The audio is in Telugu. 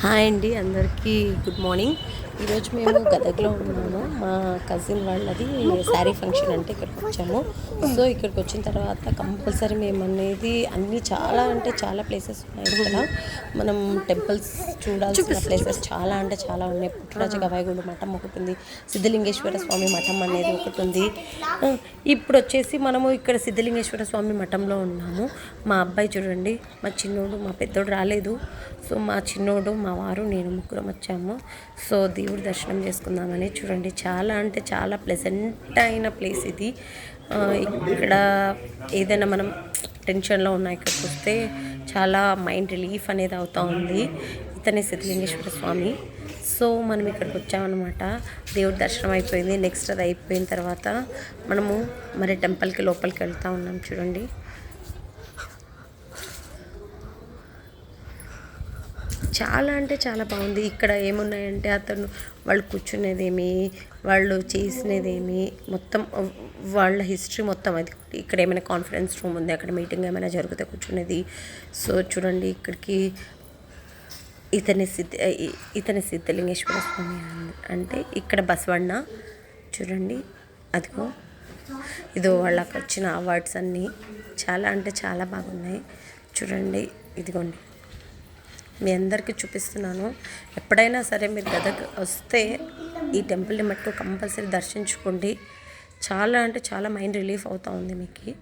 హాయ్ అండి, అందరికీ గుడ్ మార్నింగ్. ఈరోజు మేము గదగ్లో ఉన్నాము. మా కజిన్ వాళ్ళది శారీ ఫంక్షన్ అంటే ఇక్కడికి వచ్చాము. సో ఇక్కడికి వచ్చిన తర్వాత కంపల్సరీ మేము అనేది అన్నీ చాలా అంటే చాలా ప్లేసెస్ ఉన్నాయి. ఇక్కడ మనం టెంపుల్స్ చూడాల్సిన ప్లేసెస్ చాలా అంటే చాలా ఉన్నాయి. పుట్టరాజు గవాయిగూడ మఠం ఒకటి ఉంది, సిద్ధలింగేశ్వర స్వామి మఠం అనేది ఒకటి ఉంది. ఇప్పుడు వచ్చేసి మనము ఇక్కడ సిద్ధలింగేశ్వర స్వామి మఠంలో ఉన్నాము. మా అబ్బాయి చూడండి, మా చిన్నోడు, మా పెద్దోడు రాలేదు. సో మా చిన్నోడు, మా వారు, నేను ముగ్గురం వచ్చాము. సో దేవుడి దర్శనం చేసుకుందామని. చూడండి, చాలా అంటే చాలా ప్లెజెంట్ అయిన ప్లేస్ ఇది. ఇక్కడ ఏదైనా మనం టెన్షన్లో ఉన్నా ఇక్కడికి వస్తే చాలా మైండ్ రిలీఫ్ అనేది అవుతూ ఉంది. ఇతనే సిద్ధలింగేశ్వర స్వామి. సో మనం ఇక్కడికి వచ్చామన్నమాట. దేవుడి దర్శనం అయిపోయింది. నెక్స్ట్ అది అయిపోయిన తర్వాత మనము మరి టెంపుల్కి లోపలికి వెళ్తూ ఉన్నాం. చూడండి, చాలా అంటే చాలా బాగుంది. ఇక్కడ ఏమున్నాయంటే వాళ్ళు కూర్చునేదేమి, వాళ్ళు చేసినదేమి, మొత్తం వాళ్ళ హిస్టరీ మొత్తం అది. ఇక్కడ ఏమైనా కాన్ఫరెన్స్ రూమ్ ఉంది, అక్కడ మీటింగ్ ఏమైనా జరిగితే కూర్చునేది. సో చూడండి, ఇక్కడికి ఇతని సిద్ధలింగేశ్వర స్వామి అంటే ఇక్కడ బసవಣ್ణ. చూడండి, అదిగో ఇదో వాళ్ళకి వచ్చిన అవార్డ్స్ అన్నీ చాలా అంటే చాలా బాగున్నాయి. చూడండి, ఇదిగోండి, మీ అందరికీ చూపిస్తున్నాను. ఎప్పుడైనా సరే మీరు గదగ్ వస్తే ఈ టెంపుల్ని మట్టుకు కంపల్సరీ దర్శించుకోండి. చాలా అంటే చాలా మైండ్ రిలీఫ్ అవుతూ ఉంది మీకు.